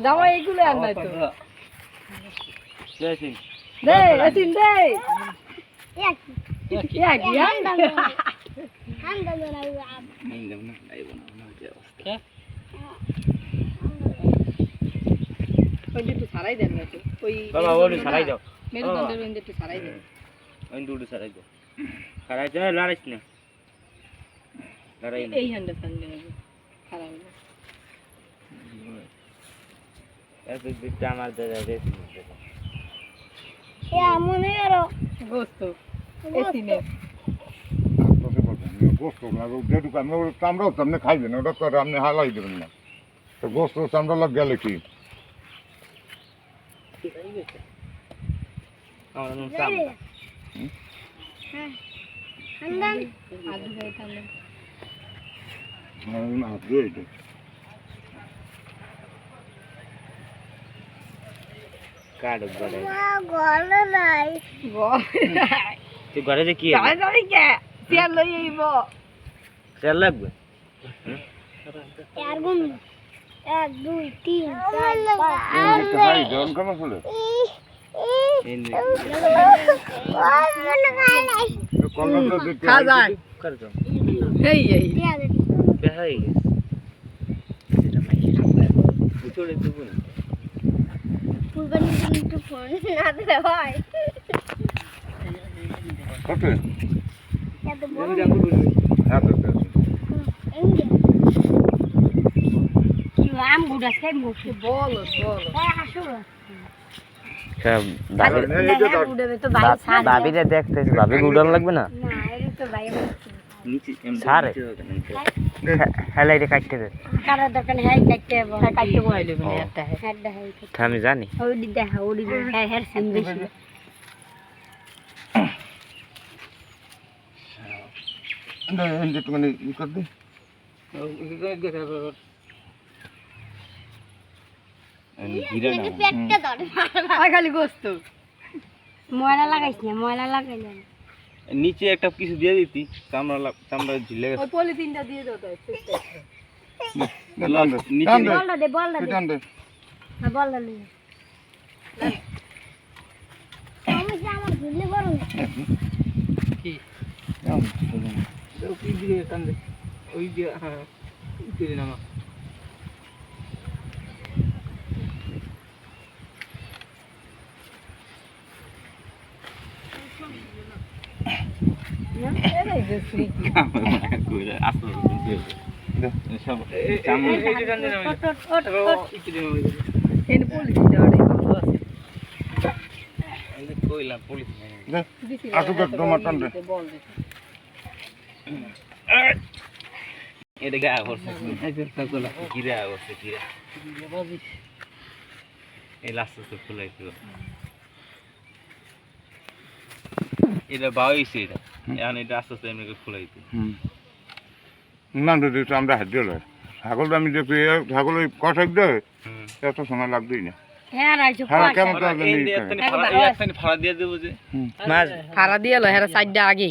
জামা এইগুলো আর নাই তো দেছি দে এসিন দে এক ইয়া কি হান্দা না আব নিলাম না লাইব না যে অবস্থা ওই একটু সারাই দেন না তো ওই বাবা ওরে সারাই দাও মেরুদণ্ডের ওই একটু সারাই দেন ওই দুটো সারাই দাও সারাই দাও লড়াইছ না লড়াই না এই হ্যান্ডে সামনে খারাপ না এত দিতে আমার দাদা দেছি ইয়া মনে করো গোস্ত এসিনে গোস্ত যেটুকু আমি ওর চামড়াও সামনে খাইবেন ওটা তো আপনি হালাই দেবেন না তো গোস্ত চামড়া লাগ গেলে কি আমার নাম সাম হ্যাঁ হান্দা আলু গাই তাহলে কাট গড়ে গলা নাই তুই ঘরে যে কি যাই যাই কে তেল লই আইব তেল লাগবে চার গুণ 1 2 3 4 খা যায় কর দাও এই এই বেহাই এটা মাই বুঝলে দেব না ফুলবানি কিন্তু ফোন না দিলে হয় কত এত বড় আমি যাবো হ্যাঁ তো এন্ডে কি আম গুড়া খাই মুখে বল বল আসো সব তো ভাই সার ভাবিরে দেখতেছি ভাবি উড়ান লাগবে না না এর তো ভাই নিচে সারে হেলাই রে কাটতে দে কার দোকান হাই কাটতে কাটতে বহাইলে মানে একটা হেড হাই আমি জানি ওডি দেখা ওডি হ্যাঁ হেড সিম বেশি একটুখানি ই কর দি ঘিরে না পেটটা ধরে খালি গোস্ত ময়লা লাগাইছ না ময়লা লাগাইলে নিচে একটা কিছু দিয়ে দিতি চামড়া ঝিলে ওই পলিথিনটা দিয়ে দাও তো নিচে বলটা দে টান দে না বলটা লে আমি আমার ভুলে করুন কি ওই দিকে টান দে ওই দিয়ে হ্যাঁ দিয়ে নামা এরাই বেশি কইরা আসলে দিয়ে সব চামড়া এনে পলিথিনটা অনেক ভালো আছে কইলা পুলিশ আসুক তোমার টান দে বল দে এটা গা করছে কিরা করছে কিরা এই লাস্ট তো ফুলাইছিল এটা বাউইছে এটা এখন এটা আস্তে আস্তে এমনি ফুলাইছে না দিদি আমরা হাত দিয়ে ছাগল আমি দেখি ছাগল ওই কষাক দেয় এত সময় লাগবেই না হ্যাঁ রাইছো হ্যাঁ কেমন তো ফাড়া দিয়ে দেবো যে ভাড়া দিয়ে এলো হ্যাঁ সাইডটা আগে